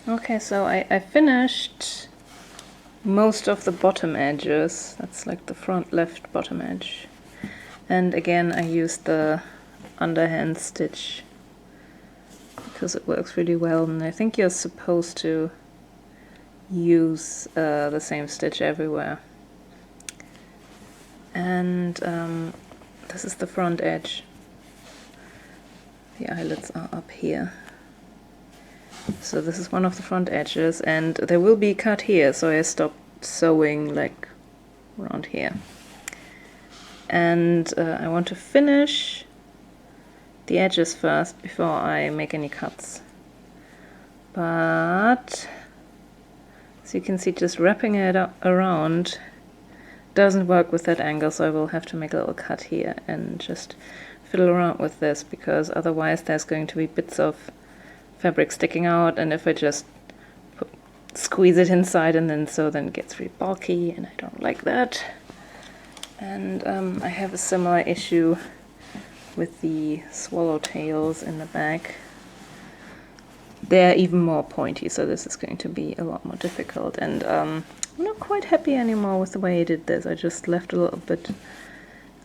Okay, so I finished most of the bottom edges. That's like the front left bottom edge. And again, I used the underhand stitch because it works really well, and I think you're supposed to use the same stitch everywhere. And this is the front edge. The eyelets are up here. So this is one of the front edges, and there will be a cut here, so I stopped sewing like around here. And I want to finish the edges first before I make any cuts. But as you can see, just wrapping it around doesn't work with that angle, so I will have to make a little cut here and just fiddle around with this, because otherwise there's going to be bits of fabric sticking out, and if I just squeeze it inside and then sew, then it gets really bulky, and I don't like that. And I have a similar issue with the swallowtails in the back. They're even more pointy, so this is going to be a lot more difficult. And I'm not quite happy anymore with the way I did this. I just left a little bit,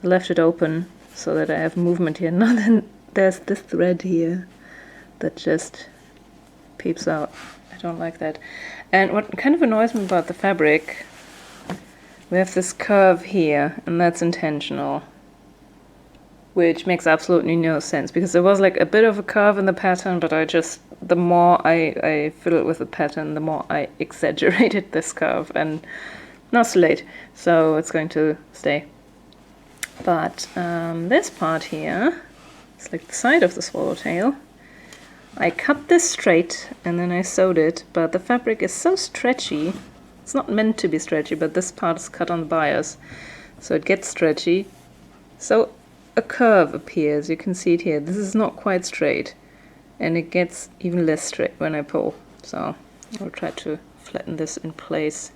left it open so that I have movement here. Now then there's this thread here that just peeps out. I don't like that. And what kind of annoys me about the fabric, we have this curve here, and that's intentional, which makes absolutely no sense, because there was like a bit of a curve in the pattern, but the more I fiddled with the pattern, the more I exaggerated this curve, and now it's too late, so it's going to stay. But this part here, it's like the side of the swallowtail. I cut this straight and then I sewed it, but the fabric is so stretchy. It's not meant to be stretchy, but this part is cut on the bias, so it gets stretchy. So a curve appears, you can see it here. This is not quite straight, and it gets even less straight when I pull. So I'll try to flatten this in place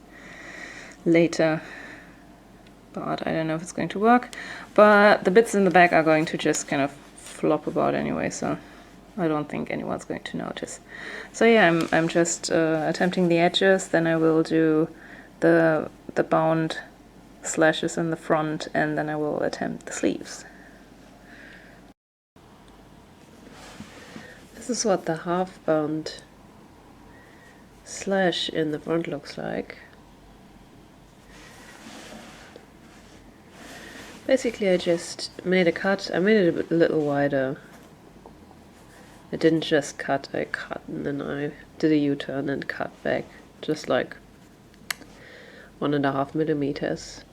later, but I don't know if it's going to work. But the bits in the back are going to just kind of flop about anyway, so I don't think anyone's going to notice. So yeah, I'm just attempting the edges, then I will do the bound slashes in the front, and then I will attempt the sleeves. This is what the half bound slash in the front looks like. Basically I just made a cut. I made it a little wider. I didn't just cut, I cut and then I did a U-turn and cut back, just like 1.5 millimeters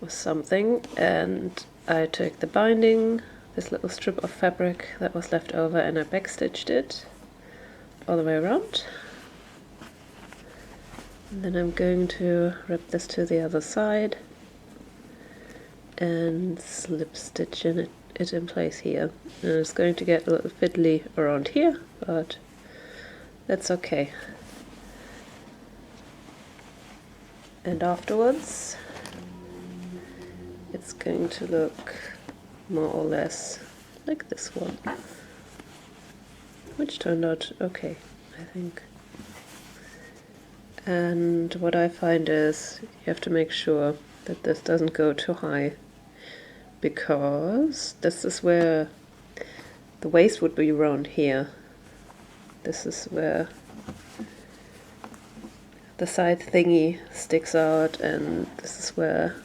or something. And I took the binding, this little strip of fabric that was left over, and I backstitched it all the way around. And then I'm going to wrap this to the other side and slip stitch it in place here. And it's going to get a little fiddly around here, but that's okay. And afterwards it's going to look more or less like this one, which turned out okay, I think. And what I find is you have to make sure that this doesn't go too high, because this is where the waist would be around here. This is where the side thingy sticks out, and this is where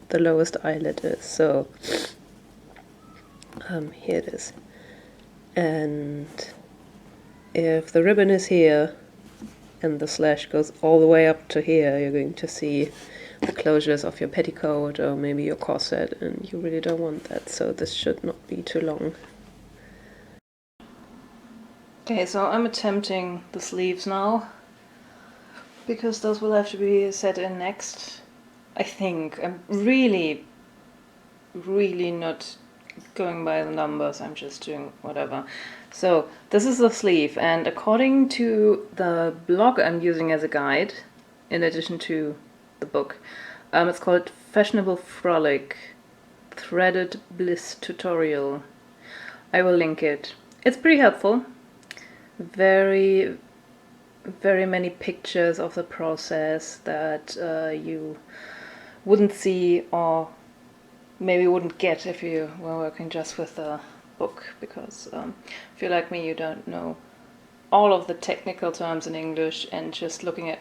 the lowest eyelet is. So here it is. And if the ribbon is here and the slash goes all the way up to here, you're going to see the closures of your petticoat or maybe your corset, and you really don't want that, so this should not be too long. Okay, so I'm attempting the sleeves now, because those will have to be set in next. I think I'm really not going by the numbers, I'm just doing whatever. So this is the sleeve, and according to the blog I'm using as a guide, in addition to the book, it's called Fashionable Frolic Threaded Bliss Tutorial. I will link it. It's pretty helpful. Very very many pictures of the process that you wouldn't see or maybe wouldn't get if you were working just with a book, because if you're like me, you don't know all of the technical terms in English, and just looking at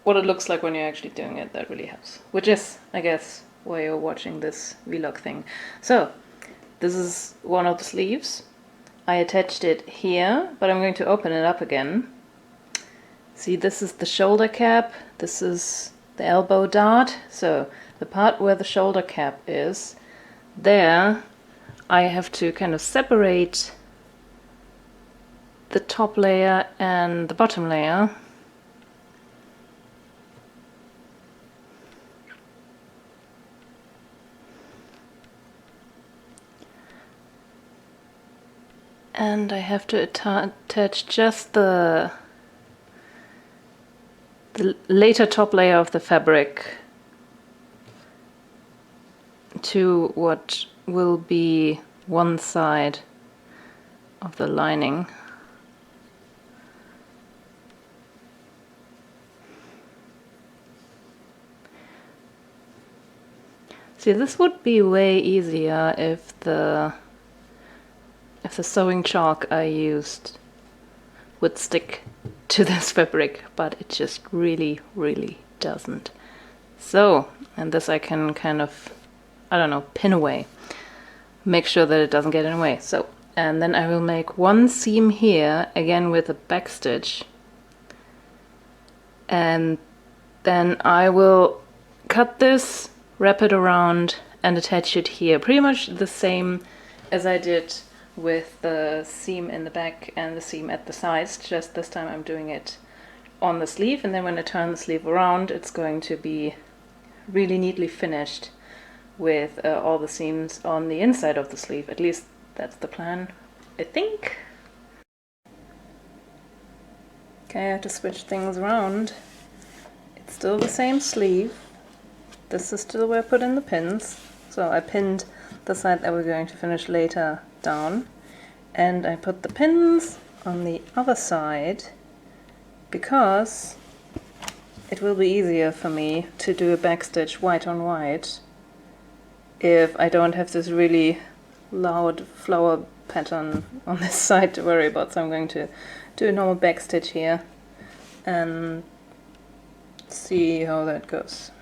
what it looks like when you're actually doing it, that really helps. Which is, I guess, why you're watching this vlog thing. So, this is one of the sleeves. I attached it here, but I'm going to open it up again. See, this is the shoulder cap, this is the elbow dart. So, the part where the shoulder cap is, there I have to kind of separate the top layer and the bottom layer. And I have to attach just the later top layer of the fabric to what will be one side of the lining. See, this would be way easier if the sewing chalk I used would stick to this fabric, but it just really, really doesn't. So, and this I can kind of, I don't know, pin away. Make sure that it doesn't get in the way. So, and then I will make one seam here, again with a back stitch. And then I will cut this, wrap it around, and attach it here. Pretty much the same as I did with the seam in the back and the seam at the sides, just this time I'm doing it on the sleeve, and then when I turn the sleeve around, it's going to be really neatly finished with all the seams on the inside of the sleeve. At least that's the plan, I think. Okay, I have to switch things around. It's still the same sleeve. This is still where I put in the pins. So I pinned the side that we're going to finish later down, and I put the pins on the other side because it will be easier for me to do a backstitch white on white if I don't have this really loud flower pattern on this side to worry about. So I'm going to do a normal backstitch here and see how that goes.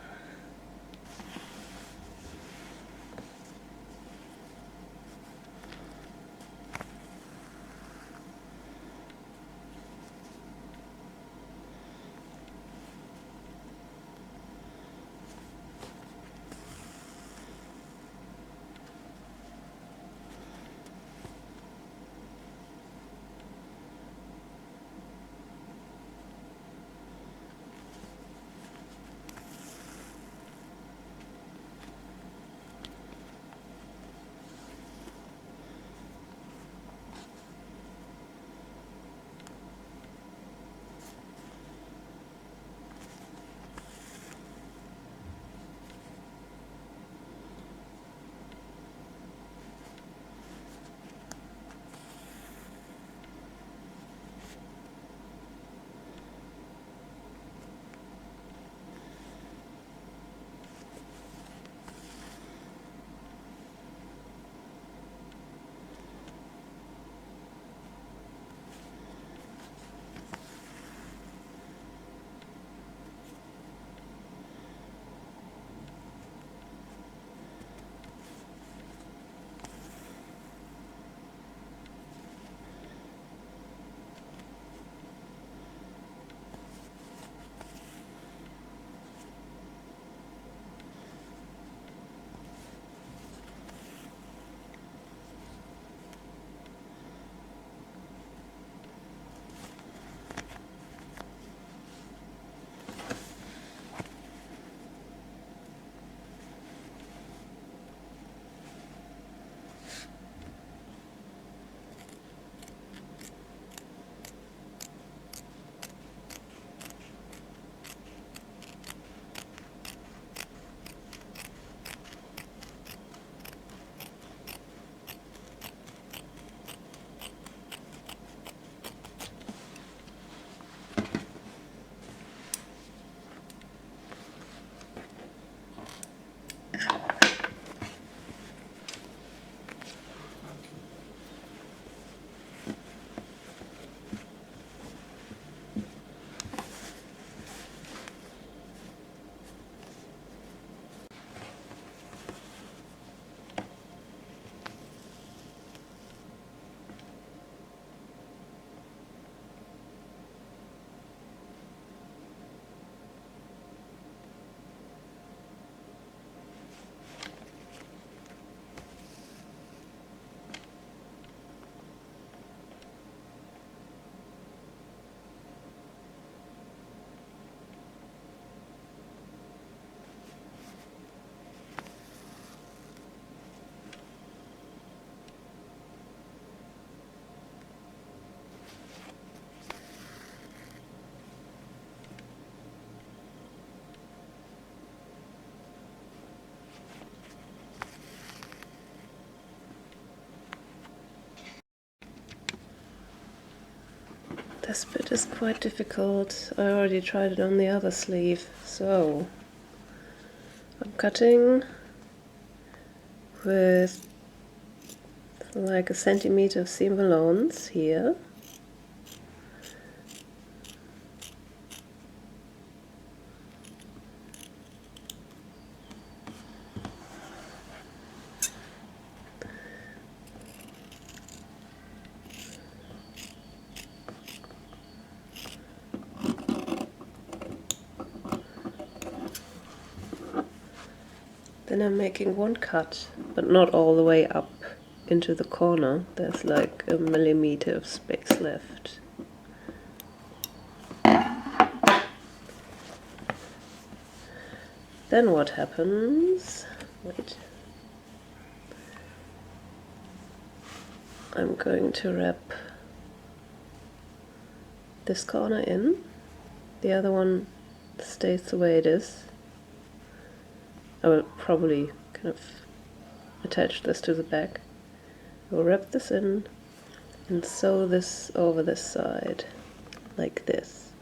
This bit is quite difficult. I already tried it on the other sleeve, so I'm cutting with like 1 centimeter of seam allowance here. Then I'm making one cut, but not all the way up into the corner. There's like 1 millimeter of space left. Then what happens? Wait. I'm going to wrap this corner in. The other one stays the way it is. I will probably kind of attach this to the back. I will wrap this in and sew this over this side, like this.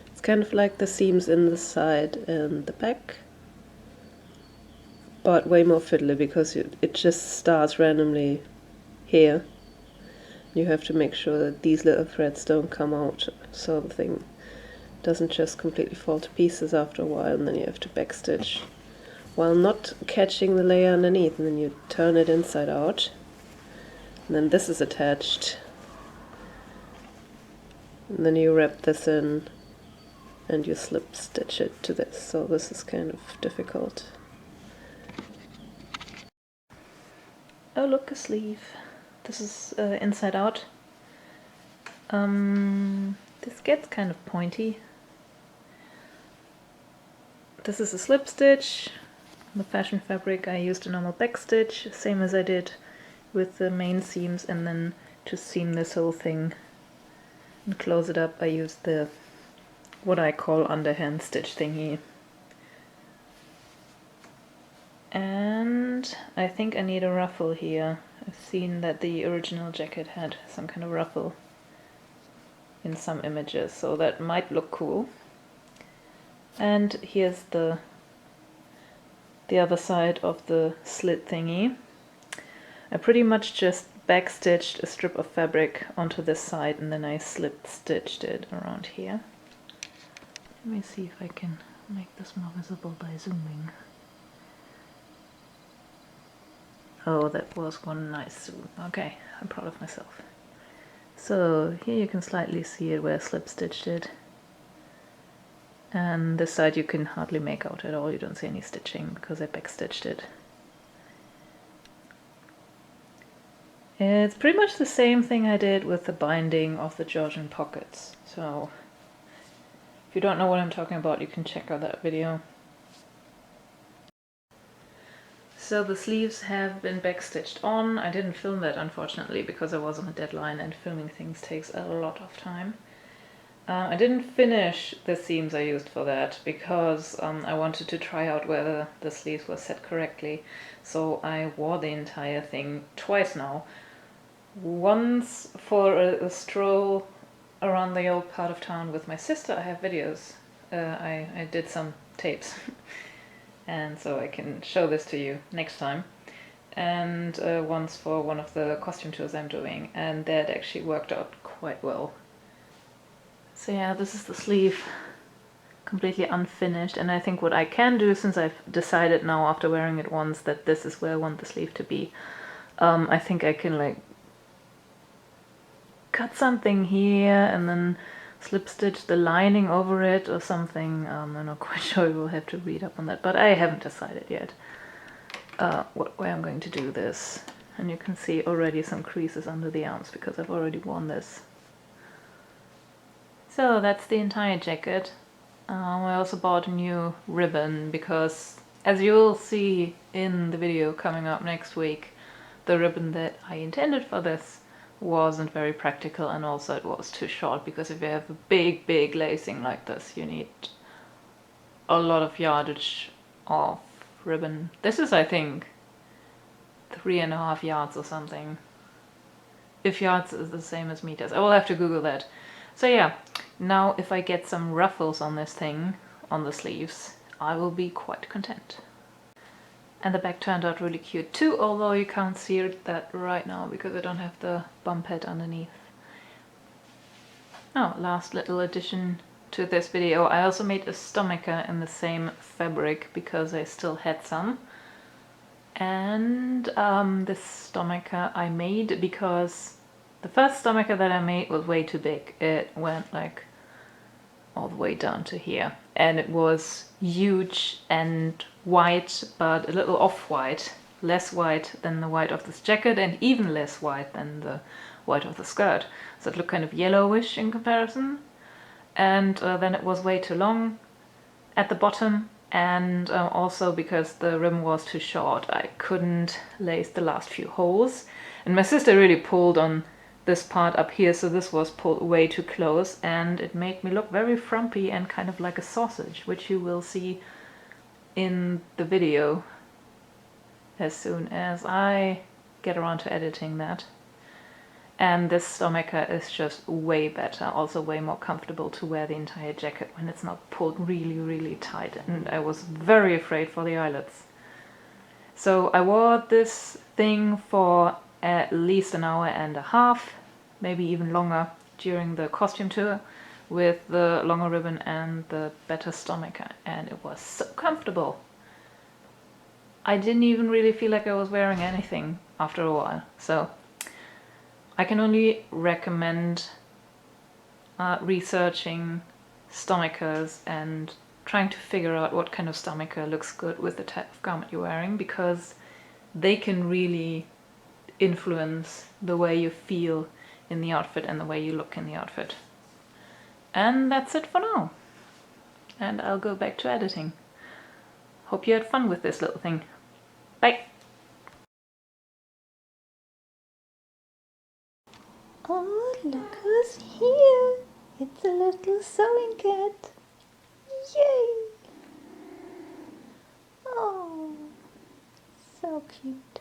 It's kind of like the seams in the side and the back, but way more fiddly because it just starts randomly here. You have to make sure that these little threads don't come out, so the thing doesn't just completely fall to pieces after a while, and then you have to backstitch while not catching the layer underneath, and then you turn it inside out, and then this is attached, and then you wrap this in and you slip stitch it to this. So this is kind of difficult. Oh, look, a sleeve. This is inside out. This gets kind of pointy. This is a slip stitch. The fashion fabric I used a normal back stitch, same as I did with the main seams, and then to seam this whole thing and close it up I used the what I call underhand stitch thingy. And I think I need a ruffle here. I've seen that the original jacket had some kind of ruffle in some images, so that might look cool. And here's the other side of the slit thingy. I pretty much just backstitched a strip of fabric onto this side, and then I slip stitched it around here. Let me see if I can make this more visible by zooming. Oh, that was one nice zoom. Okay, I'm proud of myself. So here you can slightly see it where I slip stitched it. And this side you can hardly make out at all, you don't see any stitching because I backstitched it. It's pretty much the same thing I did with the binding of the Georgian pockets. So if you don't know what I'm talking about, you can check out that video. So the sleeves have been backstitched on. I didn't film that unfortunately because I was on a deadline and filming things takes a lot of time. I didn't finish the seams I used for that because I wanted to try out whether the sleeves were set correctly. So I wore the entire thing twice now. Once for a stroll around the old part of town with my sister. I have videos. I did some tapes. And so I can show this to you next time. And once for one of the costume tours I'm doing, and that actually worked out quite well. So yeah, this is the sleeve, completely unfinished, and I think what I can do, since I've decided now after wearing it once that this is where I want the sleeve to be, I think I can like cut something here and then slip stitch the lining over it or something. I'm not quite sure, we'll have to read up on that, but I haven't decided yet what way I'm going to do this. And you can see already some creases under the arms because I've already worn this. So that's the entire jacket. I also bought a new ribbon because, as you'll see in the video coming up next week, the ribbon that I intended for this wasn't very practical, and also it was too short because if you have a big lacing like this, you need a lot of yardage of ribbon. This is, I think, 3.5 yards or something. If yards is the same as meters. I will have to Google that. So yeah, now if I get some ruffles on this thing, on the sleeves, I will be quite content. And the back turned out really cute too, although you can't see that right now because I don't have the bump head underneath. Oh, last little addition to this video, I also made a stomacher in the same fabric because I still had some. And this stomacher I made because the first stomacher that I made was way too big. It went like all the way down to here, and it was huge and white, but a little off-white, less white than the white of this jacket and even less white than the white of the skirt. So it looked kind of yellowish in comparison. And then it was way too long at the bottom, and also because the rim was too short, I couldn't lace the last few holes. And my sister really pulled on this part up here, so this was pulled way too close, and it made me look very frumpy and kind of like a sausage, which you will see in the video as soon as I get around to editing that. And this stomacher is just way better, also way more comfortable to wear the entire jacket when it's not pulled really, really tight, and I was very afraid for the eyelets. So I wore this thing for at least an hour and a half, maybe even longer, during the costume tour with the longer ribbon and the better stomacher, and it was so comfortable. I didn't even really feel like I was wearing anything after a while, so I can only recommend researching stomachers and trying to figure out what kind of stomacher looks good with the type of garment you're wearing, because they can really influence the way you feel in the outfit and the way you look in the outfit. And that's it for now. And I'll go back to editing. Hope you had fun with this little thing. Bye! Oh, look who's here! It's a little sewing cat! Yay! Oh, so cute.